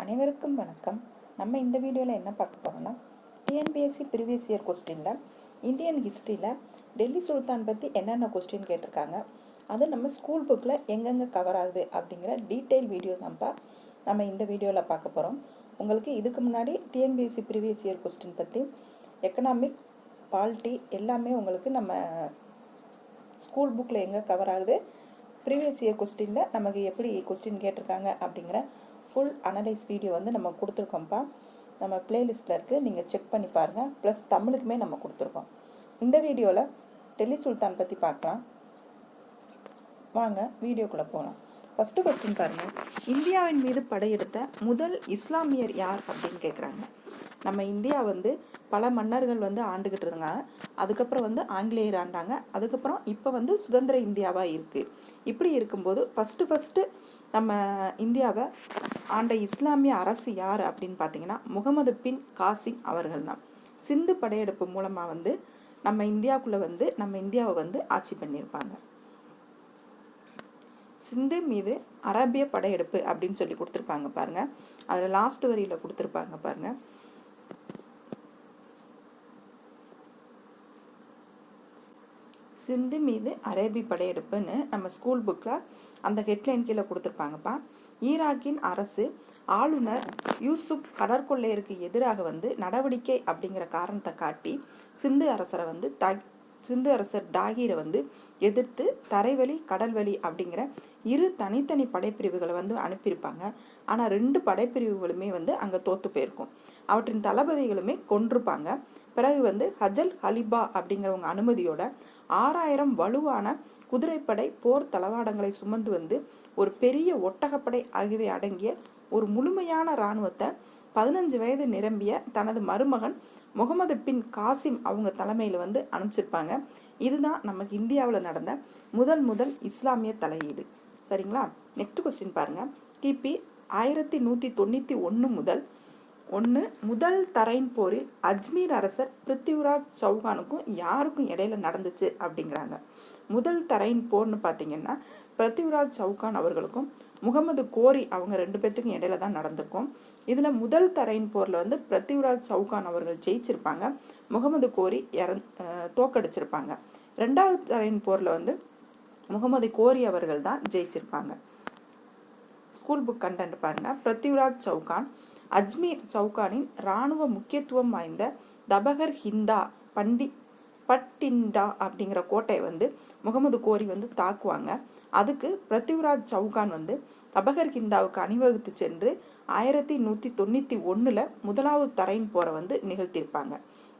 அனைவருக்கும் வணக்கம். நம்ம இந்த வீடியோவில் என்ன பார்க்க போகிறோம்னா, டிஎன்பிஎஸ்சி ப்ரீவியஸ் இயர் கொஸ்டினில் இந்தியன் ஹிஸ்ட்ரியில் டெல்லி சுல்தான் பற்றி என்னென்ன கொஸ்டின் கேட்டிருக்காங்க, அது நம்ம ஸ்கூல் புக்கில் எங்கெங்கே கவர் ஆகுது அப்படிங்கிற டீட்டெயில் வீடியோ தான்ப்பா நம்ம இந்த வீடியோவில் பார்க்க போகிறோம். உங்களுக்கு இதுக்கு முன்னாடி டிஎன்பிஎஸ்சி ப்ரீவியஸ் இயர் கொஸ்டின் பற்றி எக்கனாமிக், பாலிட்டி எல்லாமே உங்களுக்கு நம்ம ஸ்கூல் புக்கில் எங்கே கவர் ஆகுது, ப்ரீவியஸ் இயர் கொஸ்டினில் நமக்கு எப்படி கொஸ்டின் கேட்டிருக்காங்க அப்படிங்கிற ஃபுல் அனலைஸ் வீடியோ வந்து நம்ம கொடுத்துருக்கோம்ப்பா. நம்ம பிளேலிஸ்ட்டில் இருக்குது, நீங்கள் செக் பண்ணி பாருங்கள். ப்ளஸ் தமிழுக்குமே நம்ம கொடுத்துருக்கோம். இந்த வீடியோவில் டெல்லி சுல்தான் பற்றி பார்க்கலாம். வாங்க வீடியோக்குள்ளே போகலாம். ஃபஸ்ட்டு கொஸ்டின் பாருங்கள், இந்தியாவின் மீது படையெடுத்த முதல் இஸ்லாமியர் யார் அப்படின்னு கேட்குறாங்க. நம்ம இந்தியா வந்து பல மன்னர்கள் வந்து ஆண்டுகிட்டு இருந்தாங்க. அதுக்கப்புறம் வந்து ஆங்கிலேயர் ஆண்டாங்க. அதுக்கப்புறம் இப்போ வந்து சுதந்திர இந்தியாவாக இருக்குது. இப்படி இருக்கும்போது ஃபஸ்ட்டு நம்ம இந்தியாவை ஆண்ட இஸ்லாமிய அரசு யார் அப்படின்னு பார்த்தீங்கன்னா, முகமது பின் காசிம் அவர்கள் தான். சிந்து படையெடுப்பு மூலமாக வந்து நம்ம இந்தியாவுக்குள்ளே வந்து நம்ம இந்தியாவை வந்து ஆட்சி பண்ணியிருப்பாங்க. சிந்து மீது அரேபிய படையெடுப்பு அப்படின்னு சொல்லி கொடுத்துருப்பாங்க பாருங்க. அதில் லாஸ்ட் வரியில் கொடுத்துருப்பாங்க பாருங்க. சிந்து மீது அரேபிய படையெடுப்புன்னு நம்ம ஸ்கூல் புக்கில் அந்த ஹெட்லைன் கீழே கொடுத்துருப்பாங்கப்பா. ஈராக்கின் அரசு ஆளுநர் யூசுப் கடற்கொள்ளையருக்கு எதிராக வந்து நடவடிக்கை அப்படிங்கிற காரணத்தை காட்டி சிந்து அரசர் தாகீரை வந்து எதிர்த்து தரைவழி கடல்வழி அப்படிங்கிற இரு தனித்தனி படைப்பிரிவுகளை வந்து அனுப்பியிருப்பாங்க. ஆனால் 2 படைப்பிரிவுகளுமே வந்து அங்கே தோற்று போயிருக்கும். அவற்றின் தளபதிகளுமே கொன்றிருப்பாங்க. பிறகு வந்து ஹஜல் ஹலிபா அப்படிங்கிறவங்க அனுமதியோட 6000 வலுவான குதிரைப்படை போர் தளவாடங்களை சுமந்து வந்து ஒரு பெரிய ஒட்டகப்படை ஆகியவை அடங்கிய ஒரு முழுமையான இராணுவத்தை 15 வயது நிரம்பிய தனது மருமகன் முகமது பின் காசிம் அவங்க தலைமையில் வந்து அனுப்பிச்சிருப்பாங்க. இதுதான் நமக்கு இந்தியாவில் நடந்த முதல் இஸ்லாமிய தலையீடு. சரிங்களா? நெக்ஸ்ட் கொஸ்டின் பாருங்க. கிபி 1191 முதல் தரைன் போரில் அஜ்மீர் அரசர் பிருத்திவிராஜ் சௌகானுக்கும் யாருக்கும் இடையில நடந்துச்சு அப்படிங்கிறாங்க. முதல் தரைன் போர்னு பார்த்தீங்கன்னா பிருத்திவிராஜ் சௌகான் அவர்களுக்கும் முகமது கோரி அவங்க 2 பேர்த்துக்கும் இடையில தான் நடந்திருக்கும். இதில் முதல் தரைன் போரில் வந்து பிருத்திவிராஜ் சௌகான் அவர்கள் ஜெயிச்சிருப்பாங்க, முகமது கோரி தோக்கடிச்சிருப்பாங்க. 2வது தரைன் போரில் வந்து முகமது கோரி அவர்கள் தான் ஜெயிச்சிருப்பாங்க. ஸ்கூல் புக் கண்டென்ட் பாருங்க. பிருத்திவிராஜ் சௌகான் அஜ்மீர் சௌகானின் இராணுவ முக்கியத்துவம் வாய்ந்த தபகர் ஹிந்தா பட்டிண்டா அப்படிங்கிற கோட்டையை வந்து முகமது கோரி வந்து தாக்குவாங்க. அதுக்கு பிருத்திவிராஜ் சௌகான் வந்து தபகர் ஹிந்தாவுக்கு அணிவகுத்து சென்று 1191 முதலாவது தரைன் போரை வந்து நிகழ்த்தியிருப்பாங்க.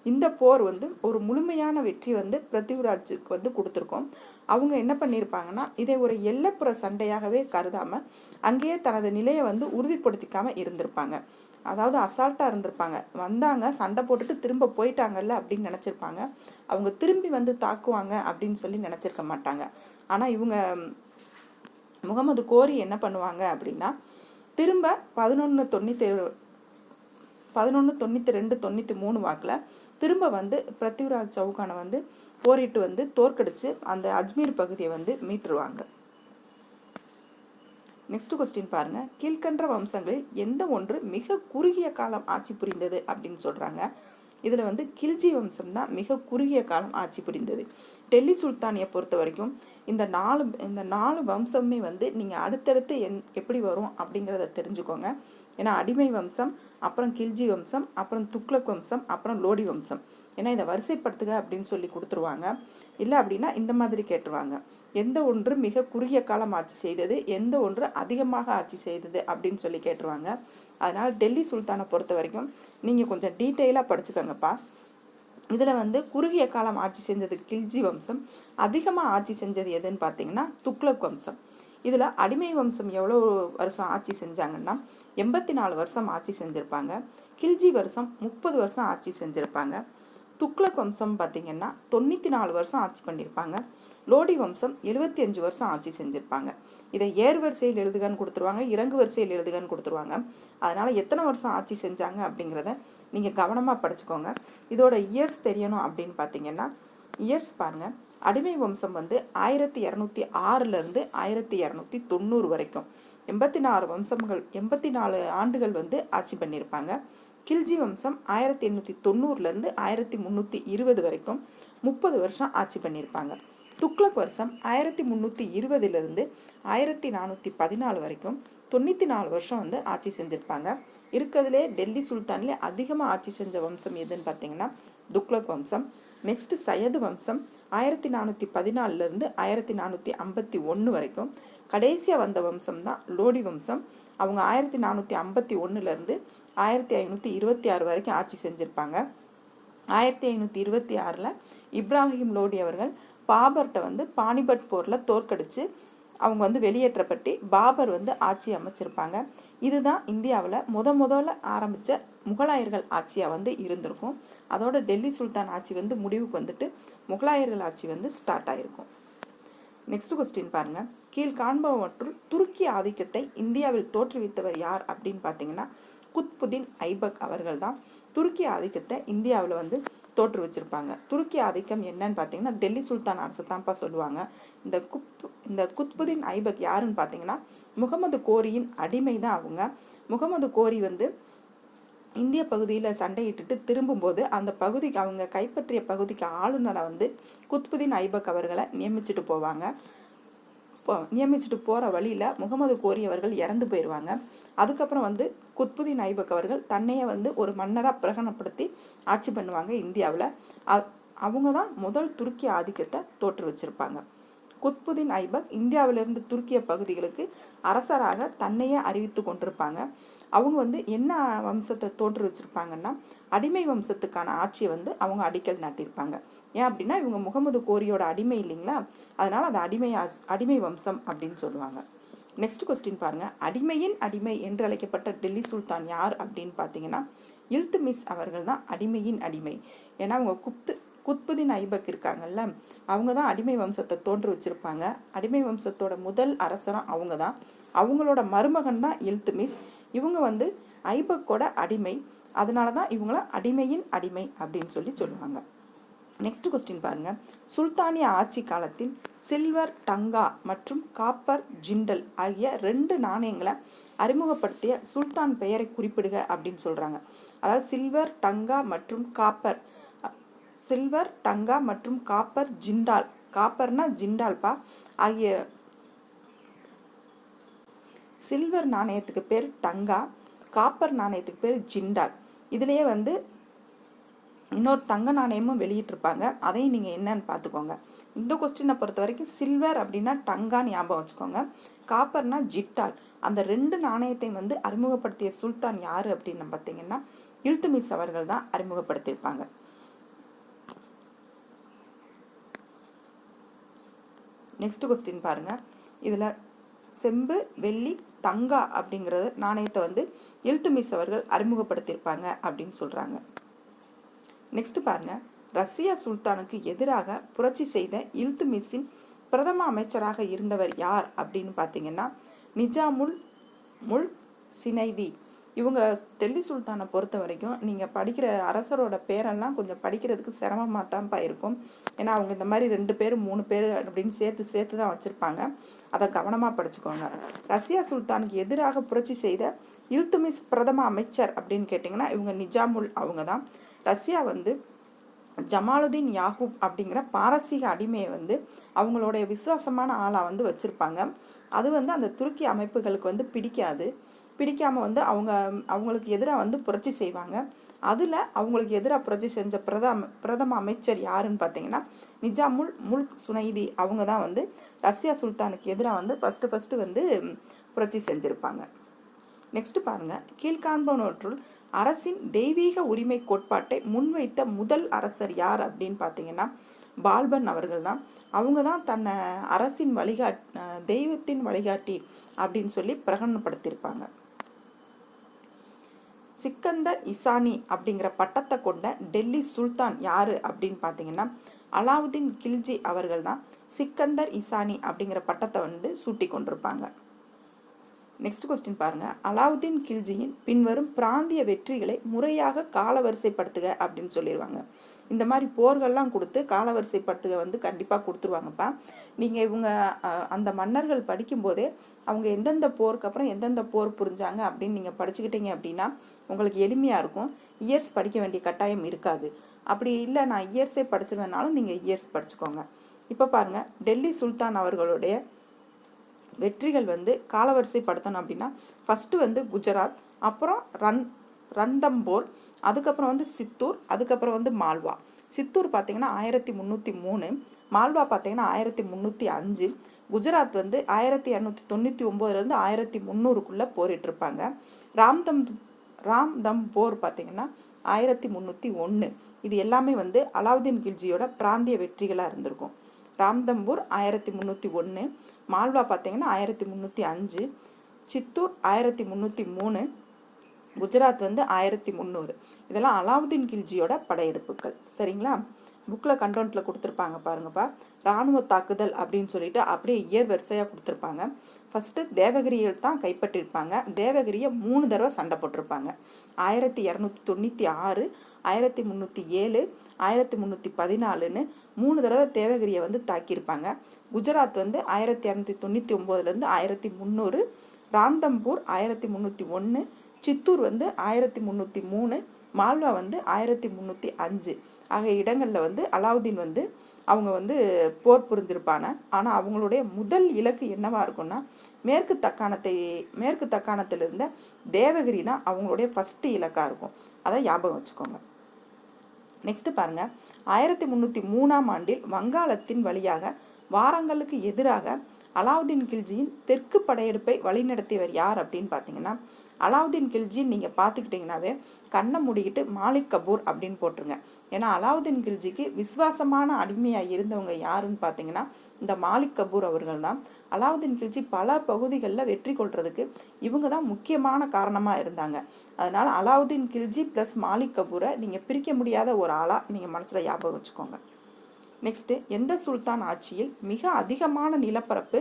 இந்த போர் வந்து ஒரு முழுமையான வெற்றி வந்து பிருத்திவிராஜுக்கு வந்து கொடுத்துருக்கோம். அவங்க என்ன பண்ணியிருப்பாங்கன்னா, இதை ஒரு எல்லைப்புற சண்டையாகவே கருதாமல் அங்கேயே தனது நிலையை வந்து உறுதிப்படுத்திக்காமல் இருந்திருப்பாங்க. அதாவது அசால்ட்டாக இருந்திருப்பாங்க. வந்தாங்க, சண்டை போட்டுட்டு திரும்ப போயிட்டாங்கல்ல அப்படின்னு நினச்சிருப்பாங்க. அவங்க திரும்பி வந்து தாக்குவாங்க அப்படின்னு சொல்லி நினச்சிருக்க மாட்டாங்க. ஆனால் இவங்க முகமது கோரி என்ன பண்ணுவாங்க அப்படின்னா, திரும்ப 1192-93 வாக்கில் திரும்ப வந்து பிருத்திவிராஜ் சௌகானை வந்து போரிட்டு வந்து தோற்கடிச்சு அந்த அஜ்மீர் பகுதியை வந்து மீட்டுருவாங்க. நெக்ஸ்ட் கொஸ்டின் பாருங்க. கீழ்கண்ட வம்சங்களில் எந்த ஒன்று மிக குறுகிய காலம் ஆட்சி புரிந்தது அப்படின்னு சொல்றாங்க. இதில் வந்து கில்ஜி வம்சம் தான் மிக குறுகிய காலம் ஆட்சி புரிந்தது. டெல்லி சுல்தானியை பொறுத்த வரைக்கும் இந்த நாலு வம்சமே வந்து நீங்கள் அடுத்தடுத்து எப்படி வரும் அப்படிங்கிறத தெரிஞ்சுக்கோங்க. ஏன்னா அடிமை வம்சம், அப்புறம் கில்ஜி வம்சம், அப்புறம் துக்ளக் வம்சம், அப்புறம் லோடி வம்சம். ஏன்னா இதை வரிசைப்படுத்துக அப்படின்னு சொல்லி கொடுத்துருவாங்க. இல்லை அப்படின்னா இந்த மாதிரி கேட்டுருவாங்க. எந்த ஒன்று மிக குறுகிய காலம் ஆட்சி செய்தது, எந்த ஒன்று அதிகமாக ஆட்சி செய்தது அப்படின்னு சொல்லி கேட்டுருவாங்க. அதனால் டெல்லி சுல்தானை பொறுத்த வரைக்கும் நீங்கள் கொஞ்சம் டீட்டெயிலாக படிச்சுக்கோங்கப்பா. இதில் வந்து குறுகிய காலம் ஆட்சி செஞ்சது கில்ஜி வம்சம், அதிகமாக ஆட்சி செஞ்சது எதுன்னு பார்த்தீங்கன்னா துக்ளக் வம்சம். இதில் அடிமை வம்சம் எவ்வளோ வருஷம் ஆட்சி செஞ்சாங்கன்னா 84 வருஷம் ஆட்சி செஞ்சுருப்பாங்க. கில்ஜி வருஷம் 30 வருஷம் ஆட்சி செஞ்சுருப்பாங்க. துக்ளக் வம்சம் பார்த்திங்கன்னா 94 வருஷம் ஆட்சி பண்ணியிருப்பாங்க. லோடி வம்சம் 75 வருஷம் ஆட்சி செஞ்சுருப்பாங்க. இதை ஏறு வரிசையில் எழுதுகன்னு கொடுத்துருவாங்க, இறங்கு வரிசையில் எழுதுகன்னு கொடுத்துருவாங்க. அதனால் எத்தனை வருஷம் ஆட்சி செஞ்சாங்க அப்படிங்கிறத நீங்கள் கவனமாக படிச்சுக்கோங்க. இதோட இயர்ஸ் தெரியணும் அப்படின்னு பார்த்தீங்கன்னா இயர்ஸ் பாருங்கள். அடிமை வம்சம் வந்து 1206 1290 வரைக்கும். 84 ஆண்டுகள் வந்து ஆட்சி பண்ணியிருப்பாங்க. கில்ஜி வம்சம் 1890 1320 வரைக்கும் 30 வருஷம் ஆட்சி பண்ணியிருப்பாங்க. துக்ளக் வருஷம் 1320 1414 வரைக்கும் 94 வருஷம் வந்து ஆட்சி செஞ்சுருப்பாங்க. இருக்கிறதுலே டெல்லி சுல்தான்லேயே அதிகமாக ஆட்சி செஞ்ச வம்சம் எதுன்னு பார்த்தீங்கன்னா துக்ளக் வம்சம். நெக்ஸ்ட் சையது வம்சம் 1414 1451 வரைக்கும். கடைசியாக வந்த வம்சம் தான் லோடி வம்சம். அவங்க 1451 1526 வரைக்கும் ஆட்சி செஞ்சுருப்பாங்க. 1526 இப்ராஹிம் லோடி அவர்கள் பாபர்கிட்ட வந்து பானிபட் போரில் தோற்கடிச்சு அவங்க வந்து வெளியேற்றப்பட்டு பாபர் வந்து ஆட்சி அமைச்சிருப்பாங்க. இதுதான் இந்தியாவில் முதல்ல ஆரம்பித்த முகலாயர்கள் ஆட்சியாக வந்து இருந்திருக்கும். அதோட டெல்லி சுல்தான் ஆட்சி வந்து முடிவுக்கு வந்துட்டு முகலாயர்கள் ஆட்சி வந்து ஸ்டார்ட் ஆகிருக்கும். நெக்ஸ்ட் கொஸ்டின் பாருங்க. கீழ்காண்பவற்றுள் துருக்கி ஆதிக்கத்தை இந்தியாவில் தோற்றுவித்தவர் யார் அப்படின்னு பார்த்தீங்கன்னா குத்புதீன் ஐபக் அவர்கள் தான் துருக்கி ஆதிக்கத்தை இந்தியாவில் வந்து தோற்று வச்சிருப்பாங்க. துருக்கி ஆதிக்கம் என்னன்னு பார்த்தீங்கன்னா டெல்லி சுல்தான் அரசு தான்ப்பா சொல்லுவாங்க. இந்த குத்புதீன் ஐபக் யாருன்னு பார்த்தீங்கன்னா முகமது கோரியின் அடிமை தான் அவங்க. முகமது கோரி வந்து இந்திய பகுதியில் சண்டையிட்டுட்டு திரும்பும்போது அந்த பகுதிக்கு அவங்க கைப்பற்றிய பகுதிக்கு ஆளுநரை வந்து குத்புதீன் ஐபக் அவர்களை நியமிச்சுட்டு போகிற வழியில் முகமது கோரி அவர்கள் இறந்து போயிடுவாங்க. அதுக்கப்புறம் வந்து குத்புதீன் ஐபக் அவர்கள் தன்னையே வந்து ஒரு மன்னராக பிரகடனப்படுத்தி ஆட்சி பண்ணுவாங்க இந்தியாவில். அவங்க தான் முதல் துருக்கிய ஆதிக்கத்தை தோற்று வச்சிருப்பாங்க. குத்புதீன் ஐபக் இந்தியாவிலிருந்து துருக்கிய பகுதிகளுக்கு அரசராக தன்னையே அறிவித்து கொண்டிருப்பாங்க. அவங்க வந்து என்ன வம்சத்தை தோற்று வச்சிருப்பாங்கன்னா அடிமை வம்சத்துக்கான ஆட்சியை வந்து அவங்க அடிக்கல் நாட்டியிருப்பாங்க. ஏன் அப்படின்னா இவங்க முகமது கோரியோட அடிமை இல்லைங்களா, அதனால அது அடிமை வம்சம் அப்படின்னு சொல்லுவாங்க. நெக்ஸ்ட் கொஸ்டின் பாருங்க. அடிமையின் அடிமை என்று அழைக்கப்பட்ட டெல்லி சுல்தான் யார் அப்படின்னு பார்த்தீங்கன்னா இல்துமிஸ் அவர்கள் தான் அடிமையின் அடிமை. ஏன்னா அவங்க குத்புதீன் ஐபக் இருக்காங்கல்ல, அவங்க தான் அடிமை வம்சத்தை தோன்று வச்சிருப்பாங்க. அடிமை வம்சத்தோட முதல் அரசராக அவங்க தான். அவங்களோட மருமகன் தான் இல்துமிஸ். இவங்க வந்து ஐபக்கோட அடிமை, அதனால தான் இவங்கள அடிமையின் அடிமை அப்படின்னு சொல்லுவாங்க. நெக்ஸ்ட் கொஸ்டின் பாருங்க. சுல்தானிய ஆட்சி காலத்தில் சில்வர் டங்கா மற்றும் காப்பர் ஜிண்டல் ஆகிய 2 நாணயங்களை அறிமுகப்படுத்திய சுல்தான் பெயரை குறிப்பிடுக அப்படின்னு சொல்றாங்க. அதாவது சில்வர் டங்கா மற்றும் காப்பர் ஜிண்டால், காப்பர்னா ஜிண்டால்பா ஆகிய சில்வர் நாணயத்துக்கு பேர் டங்கா, காப்பர் நாணயத்துக்கு பேர் ஜிண்டால். இதுலேயே வந்து இன்னொரு தங்க நாணயமும் வெளியிட்டிருப்பாங்க, அதையும் நீங்கள் என்னன்னு பார்த்துக்கோங்க. இந்த கொஸ்டினை பொறுத்த வரைக்கும் சில்வர் அப்படின்னா டங்கான்னு ஞாபகம் வச்சுக்கோங்க, காப்பர்னா ஜிட்டால். அந்த 2 நாணயத்தையும் வந்து அறிமுகப்படுத்திய சுல்தான் யார் அப்படின்னு பார்த்தீங்கன்னா இல்துமிஸ் அவர்கள் தான் அறிமுகப்படுத்தியிருப்பாங்க. நெக்ஸ்ட் கொஸ்டின் பாருங்க. இதில் செம்பு வெள்ளி தங்கா அப்படிங்கிற நாணயத்தை வந்து இல்துமிஸ் அவர்கள் அறிமுகப்படுத்தியிருப்பாங்க அப்படின்னு சொல்கிறாங்க. நெக்ஸ்ட் பாருங்க. ரஷ்யா சுல்தானுக்கு எதிராக புரட்சி செய்த இல்துமிஸின் பிரதம அமைச்சராக இருந்தவர் யார் அப்படின்னு பார்த்தீங்கன்னா நிஜாமுல் முல்க் சினைதி. இவங்க டெல்லி சுல்தானை பொறுத்த வரைக்கும் நீங்கள் படிக்கிற அரசரோட பேரெல்லாம் கொஞ்சம் படிக்கிறதுக்கு சிரமமாக தான்ப்பா இருக்கும். ஏன்னா அவங்க இந்த மாதிரி 2 பேர் 3 பேர் அப்படின்னு சேர்த்து தான் வச்சுருப்பாங்க. அதை கவனமாக படிச்சுக்கோங்க. ரஷ்யா சுல்தானுக்கு எதிராக புரட்சி செய்த இல்துமிஸ் பிரதம அமைச்சர் அப்படின்னு கேட்டிங்கன்னா இவங்க நிஜாமுல் அவங்க தான். ரஷ்யா வந்து ஜமாலுதீன் யாகூப் அப்படிங்கிற பாரசீக அடிமையை வந்து அவங்களுடைய விசுவாசமான ஆளாக வந்து வச்சுருப்பாங்க. அது வந்து அந்த துருக்கி அமைப்புகளுக்கு வந்து பிடிக்காமல் வந்து அவங்களுக்கு எதிராக வந்து புரட்சி செய்வாங்க. அதில் அவங்களுக்கு எதிராக புரட்சி செஞ்ச பிரதம அமைச்சர் யாருன்னு பார்த்தீங்கன்னா நிஜாமுல் முல்க் சுனைதி. அவங்க தான் வந்து ரஷ்யா சுல்தானுக்கு எதிராக வந்து ஃபஸ்ட்டு வந்து புரட்சி செஞ்சுருப்பாங்க. நெக்ஸ்ட் பாருங்க. கீழ்காண்பவற்றுள் அரசின் தெய்வீக உரிமை கோட்பாட்டை முன்வைத்த முதல் அரசர் யார் அப்படின்னு பார்த்தீங்கன்னா பால்பன் அவர்கள் தான். அவங்க தான் தன்னை அரசின் தெய்வத்தின் வழிகாட்டி அப்படின்னு சொல்லி பிரகடனப்படுத்தியிருப்பாங்க. சிக்கந்தர் இசானி அப்படிங்கிற பட்டத்தை கொண்ட டெல்லி சுல்தான் யாரு அப்படின்னு பார்த்தீங்கன்னா அலாவுதீன் கில்ஜி அவர்கள் தான் சிக்கந்தர் இசானி அப்படிங்கிற பட்டத்தை வந்து சூட்டி கொண்டிருப்பாங்க. நெக்ஸ்ட் கொஸ்டின் பாருங்க. அலாவுதீன் கில்ஜியின் பின்வரும் பிராந்திய வெற்றிகளை முறையாக காலவரிசைப்படுத்துக அப்படின்னு சொல்லிடுவாங்க. இந்த மாதிரி போர்கள்லாம் கொடுத்து காலவரிசைப்படுத்துக வந்து கண்டிப்பாக கொடுத்துருவாங்கப்பா. நீங்கள் இவங்க அந்த மன்னர்கள் படிக்கும்போதே அவங்க எந்தெந்த போருக்கு அப்புறம் எந்தெந்த போர் புரிஞ்சாங்க அப்படின்னு நீங்கள் படிச்சுக்கிட்டீங்க அப்படின்னா உங்களுக்கு எளிமையாக இருக்கும். இயர்ஸ் படிக்க வேண்டிய கட்டாயம் இருக்காது. அப்படி இல்லை நான் இயர்ஸே படிச்சிருவேனாலும் நீங்கள் இயர்ஸ் படிச்சுக்கோங்க. இப்போ பாருங்கள், டெல்லி சுல்தான் அவர்களுடைய வெற்றிகள் வந்து காலவரிசைப்படுத்தணும் அப்படின்னா ஃபஸ்ட்டு வந்து குஜராத், அப்புறம் ரன்தம்போர், அதுக்கப்புறம் வந்து சித்தூர், அதுக்கப்புறம் வந்து மால்வா. சித்தூர் பார்த்தீங்கன்னா 1303, மால்வா பார்த்தீங்கன்னா 1305, குஜராத் வந்து 1299 1300 போரிட்டிருப்பாங்க. ராம்தம்போர் பார்த்தீங்கன்னா 1301. இது எல்லாமே வந்து அலாவுதீன் கில்ஜியோட பிராந்திய வெற்றிகளாக இருந்திருக்கும். ராம்தம்பூர் 1301, மால்வா பார்த்தீங்கன்னா 1305, சித்தூர் 1303, குஜராத் வந்து 1300. இதெல்லாம் அலாவுதீன் கில்ஜியோட படையெடுப்புகள். சரிங்களா? புக்கில் கண்டென்ட்டில் கொடுத்துருப்பாங்க பாருங்கப்பா. இராணுவ தாக்குதல் அப்படின்னு சொல்லிட்டு அப்படியே இயர் வரிசையாக கொடுத்துருப்பாங்க. ஃபஸ்ட்டு தேவகிரியை தான் கைப்பற்றிருப்பாங்க. தேவகிரியை 3 தடவை சண்டை போட்டிருப்பாங்க. 1296, 1307, 1314ன்னு 3 தடவை தேவகிரியை வந்து தாக்கியிருப்பாங்க. குஜராத் வந்து 1299 1300, ராம்தம்பூர் 1301, சித்தூர் வந்து 1303, மால்வா வந்து 1305 ஆகிய இடங்களில் வந்து அலாவுதீன் வந்து அவங்க வந்து போர் புரிஞ்சிருப்பாங்க. ஆனால் அவங்களுடைய முதல் இலக்கு என்னவா இருக்கும்னா மேற்கு தக்காணத்தில் இருந்த தேவகிரி தான் அவங்களுடைய ஃபஸ்ட்டு இலக்காக இருக்கும். அதை ஞாபகம் வச்சுக்கோங்க. நெக்ஸ்ட் பாருங்க, 1303 வங்காளத்தின் வழியாக வாரங்களுக்கு எதிராக அலாவுதீன் கில்ஜியின் தெற்கு படையெடுப்பை வழிநடத்தியவர் யார் அப்படின்னு பார்த்தீங்கன்னா, அலாவுதீன் கில்ஜின்னு நீங்கள் பார்த்துக்கிட்டிங்கனாவே கண்ணை மூடிக்கிட்டு மாலிக் கபூர் அப்படின்னு போட்டுருங்க. ஏன்னா அலாவுதீன் கில்ஜிக்கு விசுவாசமான அடிமையாக இருந்தவங்க யாருன்னு பார்த்தீங்கன்னா இந்த மாலிக் கபூர் அவர்கள் தான். அலாவுதீன் கில்ஜி பல பகுதிகளில் வெற்றி கொள்றதுக்கு இவங்க தான் முக்கியமான காரணமாக இருந்தாங்க. அதனால் அலாவுதீன் கில்ஜி ப்ளஸ் மாலிக் கபூரை நீங்கள் பிரிக்க முடியாத ஒரு ஆளாக நீங்கள் மனசில் ஞாபகம் வச்சுக்கோங்க. நெக்ஸ்ட்டு, எந்த சுல்தான் ஆட்சியில் மிக அதிகமான நிலப்பரப்பு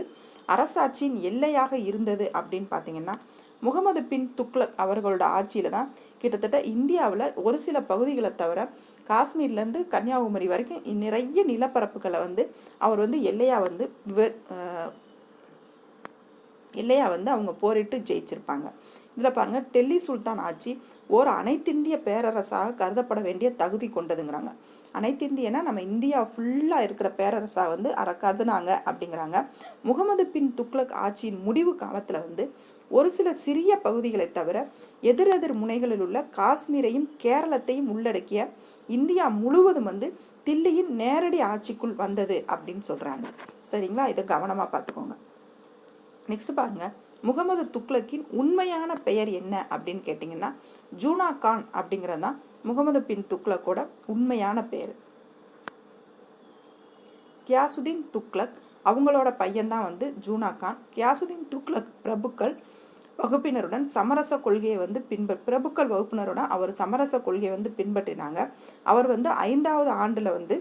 அரசாட்சியின் எல்லையாக இருந்தது அப்படின்னு பார்த்தீங்கன்னா முகமது பின் துக்ளக் அவர்களோட ஆட்சியில் தான் கிட்டத்தட்ட இந்தியாவில் ஒரு சில பகுதிகளை தவிர காஷ்மீர்லேருந்து கன்னியாகுமரி வரைக்கும் நிறைய நிலப்பரப்புகளை வந்து அவர் வந்து எல்லையாக வந்து அவங்க போரிட்டு ஜெயிச்சிருப்பாங்க. இதில் பாருங்கள், டெல்லி சுல்தான் ஆட்சி ஓர் அனைத்திந்திய பேரரசாக கருதப்பட வேண்டிய தகுதி கொண்டதுங்கிறாங்க. அனைத்திந்தியனா நம்ம இந்தியா ஃபுல்லாக இருக்கிற பேரரசாக வந்து கருதுனாங்க அப்படிங்கிறாங்க. முகமது பின் துக்ளக் ஆட்சியின் முடிவு காலத்தில் வந்து ஒரு சில சிறிய பகுதிகளை தவிர எதிரெதிர் முனைகளில் உள்ள காஷ்மீரையும் கேரளத்தையும் உள்ளடக்கிய இந்தியா முழுவதும் வந்து தில்லியின் நேரடி ஆட்சிக்குள் வந்தது அப்படின்னு சொல்கிறாங்க. சரிங்களா? இதை கவனமாக பார்த்துக்கோங்க. நெக்ஸ்ட் பாருங்க, முகமது துக்ளக்கின் உண்மையான பெயர் என்ன அப்படின்னு கேட்டிங்கன்னா ஜூனா கான் அப்படிங்கிறது தான் முகமது பின் துக்ளக்கோட உண்மையான பெயர். கியாசுதீன் துக்ளக் அவங்களோட பையன்தான் வந்து ஜூனா கான். கியாசுதீன் துக்ளக் பிரபுக்கள் வகுப்பினருடன் சமரச கொள்கையை வந்து பிரபுக்கள் வகுப்பினருடன் அவர் சமரச கொள்கையை வந்து பின்பற்றினாங்க. அவர் வந்து 5வது ஆண்டில் வந்து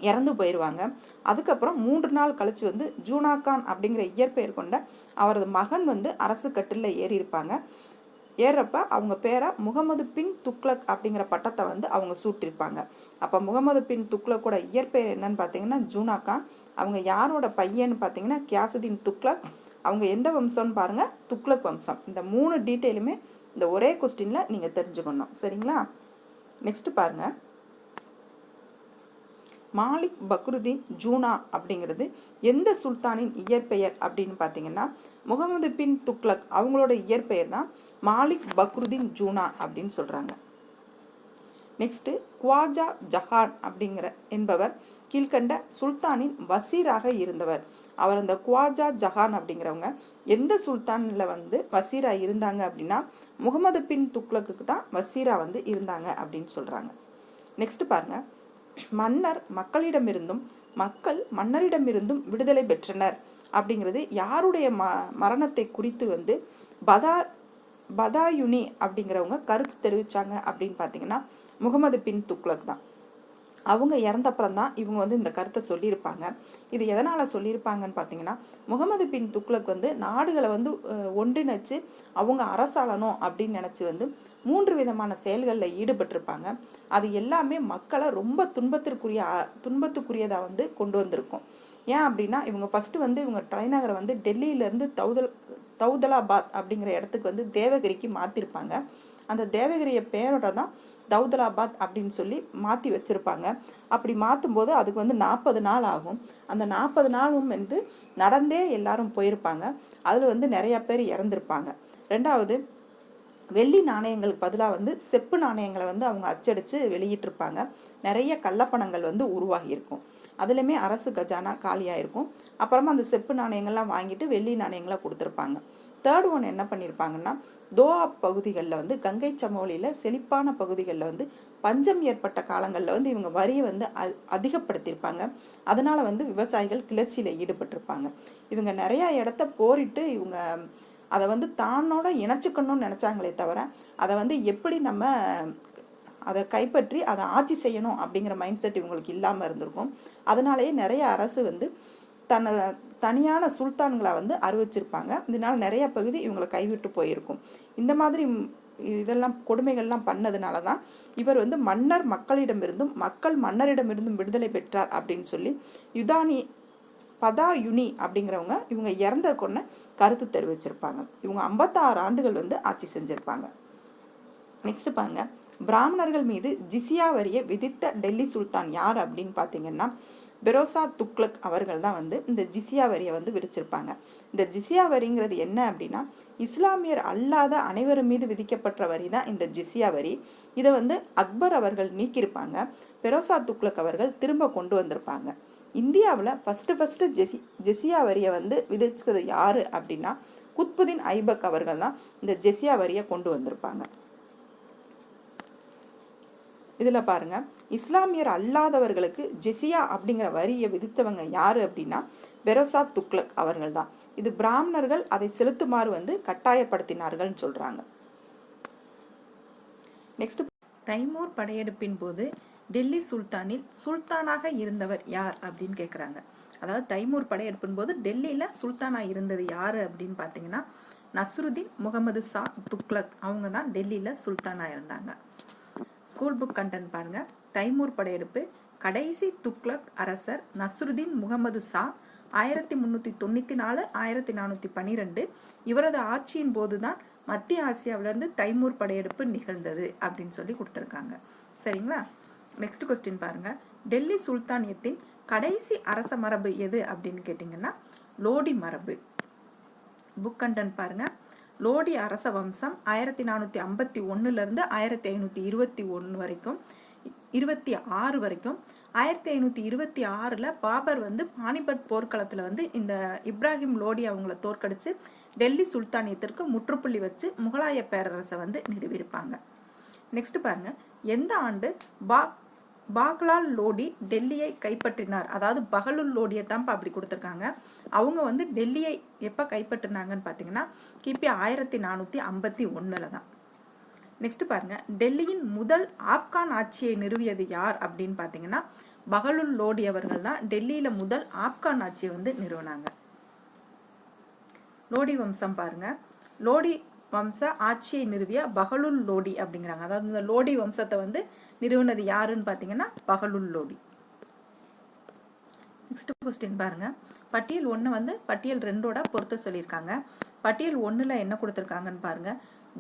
இறந்து போயிடுவாங்க. அதுக்கப்புறம் 3 நாள் கழிச்சு வந்து ஜூனா கான் அப்படிங்கிற இயற்பெயர் கொண்ட அவரது மகன் வந்து அரசு கட்டிலில் ஏறப்ப அவங்க பேரை முகமது பின் துக்ளக் அப்படிங்கிற பட்டத்தை வந்து அவங்க சூட்டியிருப்பாங்க. அப்போ முகமது பின் துக்ளக்கோட இயற்பெயர் என்னன்னு பார்த்தீங்கன்னா ஜூனா கான். அவங்க யாரோட பையன்னு பார்த்தீங்கன்னா கியாசுதீன் துக்ளக். அவங்க எந்த வம்சம்னு பாருங்க, துக்ளக் வம்சம். இந்த 3 டீட்டெயிலுமே இந்த ஒரே கொஸ்டின்ல நீங்க தெரிஞ்சுக்கணும். சரிங்களா? நெக்ஸ்ட் பாருங்க, மாலிக் பக்ருதீன் ஜூனா அப்படிங்கிறது எந்த சுல்தானின் இயற்பெயர் அப்படின்னு பார்த்தீங்கன்னா முகமது பின் துக்ளக் அவங்களோட இயற்பெயர் தான் மாலிக் பக்ருதீன் ஜூனா அப்படின்னு சொல்றாங்க. நெக்ஸ்ட், குவாஜா ஜஹான் என்பவர் கீழ்கண்ட சுல்தானின் வசீராக இருந்தவர். அவர் அந்த குவாஜா ஜஹான் அப்படிங்கிறவங்க எந்த சுல்தானில் வந்து வசீரா இருந்தாங்க அப்படின்னா முகமது பின் துக்ளக்கு தான் வசீரா வந்து இருந்தாங்க அப்படின்னு சொல்றாங்க. நெக்ஸ்ட் பாருங்க, மன்னர் மக்களிடமிருந்தும் மக்கள் மன்னரிடமிருந்தும் விடுதலை பெற்றனர் அப்படிங்கிறது யாருடைய மரணத்தை குறித்து வந்து பதாயுனி அப்படிங்கிறவங்க கருத்து தெரிவிச்சாங்க அப்படின்னு பார்த்தீங்கன்னா முகமது பின் துக்ளக் தான். அவங்க இறந்தப்புறம் தான் இவங்க வந்து இந்த கருத்தை சொல்லியிருப்பாங்க. இது எதனால் சொல்லியிருப்பாங்கன்னு பார்த்தீங்கன்னா, முகமது பின் துக்ளக் வந்து நாடுகளை வந்து ஒன்றிணைச்சு அவங்க அரசாளணும் அப்படின்னு நினச்சி வந்து 3 விதமான செயல்களில் ஈடுபட்டிருப்பாங்க. அது எல்லாமே மக்களை ரொம்ப துன்பத்துக்குரியதாக வந்து கொண்டு வந்திருக்கும். ஏன் அப்படின்னா, இவங்க ஃபஸ்ட்டு வந்து இவங்க தலைநகரை வந்து டெல்லியிலேருந்து தௌதலாபாத் அப்படிங்கிற இடத்துக்கு வந்து தேவகிரிக்கு மாற்றிருப்பாங்க. அந்த தேவகிரிய பேரோட தான் தௌதலாபாத் அப்படின்னு சொல்லி மாற்றி வச்சுருப்பாங்க. அப்படி மாற்றும் போது அதுக்கு வந்து 40 நாள் ஆகும். அந்த 40 நாளும் வந்து நடந்தே எல்லாரும் போயிருப்பாங்க. அதில் வந்து நிறையா பேர் இறந்துருப்பாங்க. ரெண்டாவது, வெள்ளி நாணயங்களுக்கு பதிலாக வந்து செப்பு நாணயங்களை வந்து அவங்க அச்சடித்து வெளியிட்டிருப்பாங்க. நிறைய கள்ளப்பணங்கள் வந்து உருவாகியிருக்கும். அதுலேயுமே அரசு கஜானா காலியாக இருக்கும். அப்புறமா அந்த செப்பு நாணயங்கள்லாம் வாங்கிட்டு வெள்ளி நாணயங்களை கொடுத்துருப்பாங்க. தேர்ட் ஒன் என்ன பண்ணியிருப்பாங்கன்னா, தோஆ பகுதிகளில் வந்து கங்கை சமவெளியில் செழிப்பான பகுதிகளில் வந்து பஞ்சம் ஏற்பட்ட காலங்களில் வந்து இவங்க வரியை வந்து அதிகப்படுத்தியிருப்பாங்க. அதனால் வந்து விவசாயிகள் கிளர்ச்சியில் ஈடுபட்டிருப்பாங்க. இவங்க நிறையா இடத்த போரிட்டு இவங்க அதை வந்து தானோட இணைச்சிக்கணும்னு நினச்சாங்களே தவிர, அதை வந்து எப்படி நம்ம அதை கைப்பற்றி அதை ஆட்சி செய்யணும் அப்படிங்கிற மைண்ட் செட் இவங்களுக்கு இல்லாமல் இருந்திருக்கும். அதனாலேயே நிறைய அரசு வந்து தனியான சுல்தான்களை வந்து அறிவிச்சிருப்பாங்க. இதனால் நிறைய பகுதி இவங்களை கைவிட்டு போயிருக்கும். இந்த மாதிரி இதெல்லாம் கொடுமைகள்லாம் பண்ணதுனால தான் இவர் வந்து மன்னர் மக்களிடமிருந்தும் மக்கள் மன்னரிடமிருந்தும் விடுதலை பெற்றார் அப்படின்னு சொல்லி பதாயுனி அப்படிங்கிறவங்க இவங்க இறந்த கொன்ன கருத்து தெரிவிச்சிருப்பாங்க. இவங்க 56 ஆண்டுகள் வந்து ஆட்சி செஞ்சிருப்பாங்க. நெக்ஸ்ட் பாருங்க, பிராமணர்கள் மீது ஜிசியா வரியை விதித்த டெல்லி சுல்தான் யார் அப்படின்னு பார்த்தீங்கன்னா, பெரோசா துக்ளக் அவர்கள் தான் வந்து இந்த ஜிசியா வரியை வந்து விரிச்சிருப்பாங்க. இந்த ஜிசியா வரிங்கிறது என்ன அப்படின்னா, இஸ்லாமியர் அல்லாத அனைவரும் மீது விதிக்கப்பட்ட வரி தான் இந்த ஜிசியா வரி. இதை வந்து அக்பர் அவர்கள் நீக்கியிருப்பாங்க. பெரோசா துக்ளக் அவர்கள் திரும்ப கொண்டு வந்திருப்பாங்க. இந்தியாவில் ஃபஸ்ட்டு ஜெசியா வரியை வந்து விதிச்சது யார் அப்படின்னா, குத்புதீன் ஐபக் அவர்கள் தான் இந்த ஜெசியா வரியை கொண்டு வந்திருப்பாங்க. இதில் பாருங்க, இஸ்லாமியர் அல்லாதவர்களுக்கு ஜெசியா அப்படிங்கிற வரியை விதித்தவங்க யார் அப்படின்னா பெரோசா துக்ளக் அவர்கள் தான். இது பிராமணர்கள் அதை செலுத்துமாறு வந்து கட்டாயப்படுத்தினார்கள்னு சொல்கிறாங்க. நெக்ஸ்ட், தைமூர் படையெடுப்பின் போது டெல்லி சுல்தானில் சுல்தானாக இருந்தவர் யார் அப்படின்னு கேட்குறாங்க. அதாவது தைமூர் படையெடுப்பின் போது டெல்லியில் சுல்தானாக இருந்தது யார் அப்படின்னு பார்த்தீங்கன்னா, நஸ்ருதீன் முகமது ஷா துக்ளக் அவங்க தான் டெல்லியில் சுல்தானாக இருந்தாங்க. ஸ்கூல் புக் கண்டென்ட் பாருங்கள். தைமூர் படையெடுப்பு, கடைசி துக்ளக் அரசர் நஸ்ருதீன் முகமது ஷா 1394 1412 இவரது ஆட்சியின் போது தான் மத்திய ஆசியாவிலேருந்து தைமூர் படையெடுப்பு நிகழ்ந்தது அப்படின்னு சொல்லி கொடுத்துருக்காங்க. சரிங்களா? நெக்ஸ்ட் கொஸ்டின் பாருங்க, டெல்லி சுல்தானியத்தின் கடைசி அரச மரபு எது அப்படின்னு கேட்டிங்கன்னா லோடி மரபு. புக் கண்டென்ட் பாருங்க. லோடி அரச வம்சம் 1451 1521 வரைக்கும் 26 வரைக்கும் 1526 பாபர் வந்து பானிபட் போர்க்களத்தில் வந்து இந்த இப்ராஹிம் லோடி அவங்கள தோற்கடித்து டெல்லி சுல்தானியத்திற்கு முற்றுப்புள்ளி வச்சு முகலாய பேரரசை வந்து நிறுவியிருப்பாங்க. நெக்ஸ்ட் பாருங்க, எந்த ஆண்டு பாக்லால் லோடி டெல்லியை கைப்பற்றினார்? அதாவது பகலுல் லோடியை தான் அப்படி கொடுத்துருக்காங்க. அவங்க வந்து டெல்லியை எப்போ கைப்பற்றினாங்கன்னு பார்த்தீங்கன்னா கிபி 1451 தான். நெக்ஸ்ட் பாருங்க, டெல்லியின் முதல் ஆப்கான் ஆட்சியை நிறுவியது யார் அப்படின்னு பார்த்தீங்கன்னா பகலுல் லோடி அவர்கள் தான் டெல்லியில் முதல் ஆப்கான் ஆட்சியை வந்து நிறுவனாங்க. லோடி வம்சம் பாருங்க, லோடி வம்ச ஆட்சியை நிறுவிய பகலுல் லோடி அப்படிங்கிறாங்க. அதாவது இந்த லோடி வம்சத்தை வந்து நிறுவனது யாருன்னு பார்த்தீங்கன்னா பகலுல் லோடி. நெக்ஸ்ட் கொஸ்டின் பாருங்க, பட்டியல் 1 வந்து பட்டியல் 2ஓட பொறுத்த சொல்லியிருக்காங்க. பட்டியல் 1ல் என்ன கொடுத்துருக்காங்கன்னு பாருங்க,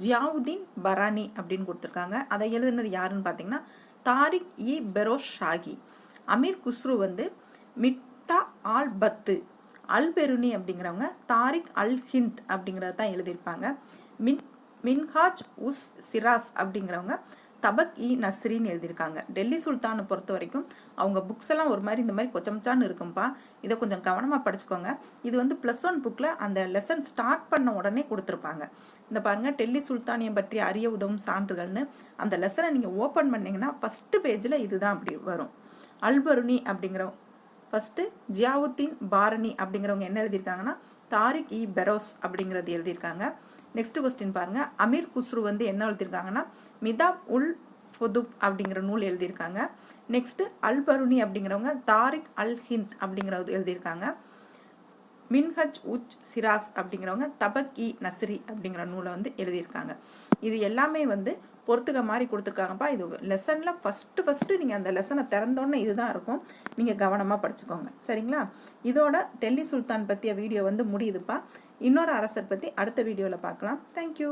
ஜியாவுதீன் பரானி அப்படின்னு கொடுத்துருக்காங்க. அதை எழுதுனது யாருன்னு பார்த்தீங்கன்னா தாரிக் இ பெரோஸ் ஷாகி. அமீர் குஸ்ரு வந்து மிட்டா ஆல் பத்து. அல்பெருனி அப்படிங்கிறவங்க தாரிக் அல் ஹிந்த் அப்படிங்கிறத தான் எழுதியிருப்பாங்க. மின்ஹாஜ் உஸ் சிராஸ் அப்படிங்கிறவங்க தபக் இ நஸ்ரின்னு எழுதியிருக்காங்க. டெல்லி சுல்தானை பொறுத்த வரைக்கும் அவங்க புக்ஸ் எல்லாம் ஒரு மாதிரி இந்த மாதிரி கொச்சமச்சான்னு இருக்கும்பா, இதை கொஞ்சம் கவனமாக படிச்சுக்கோங்க. இது வந்து +1 புக்கில் அந்த லெசன் ஸ்டார்ட் பண்ண உடனே கொடுத்துருப்பாங்க. இந்த பாருங்கள், டெல்லி சுல்தானியம் பற்றி அறிய உதவும் சான்றுகள்னு அந்த லெசனை நீங்கள் ஓப்பன் பண்ணிங்கன்னா ஃபஸ்ட்டு பேஜில் இதுதான் அப்படி வரும். அல்பருனி அப்படிங்கிறவங்க ஃபஸ்ட்டு, ஜியாவுத்தீன் பாரணி அப்படிங்கிறவங்க என்ன எழுதியிருக்காங்கன்னா தாரிக் இ பெரோஸ் அப்படிங்கிறது எழுதியிருக்காங்க. நெக்ஸ்ட் கொஸ்டின் பாருங்க, அமீர் குஸ்ரு வந்து என்ன எழுதியிருக்காங்கன்னா மிதாப் உல் ஹொதுப் அப்படிங்கிற நூல் எழுதியிருக்காங்க. நெக்ஸ்ட்டு அல்-பருனி அப்படிங்கிறவங்க தாரிக் அல்-ஹிந்த் அப்படிங்கிறது எழுதியிருக்காங்க. மின்ஹஜ் உச் சிராஸ் அப்படிங்கிறவங்க தபக்-இ-நஸ்ரி அப்படிங்கிற நூலை வந்து எழுதியிருக்காங்க. இது எல்லாமே வந்து பொறுத்துக்க மாதிரி கொடுத்துருக்காங்கப்பா. இது லெசனில் ஃபஸ்ட்டு நீங்கள் அந்த லெசனை திறந்தோன்னே இதுதான் இருக்கும். நீங்கள் கவனமாக படிச்சுக்கோங்க, சரிங்களா? இதோட டெல்லி சுல்தான் பற்றிய வீடியோ வந்து முடியுதுப்பா. இன்னொரு அரசர் பற்றி அடுத்த வீடியோவில் பார்க்கலாம். தேங்க்யூ.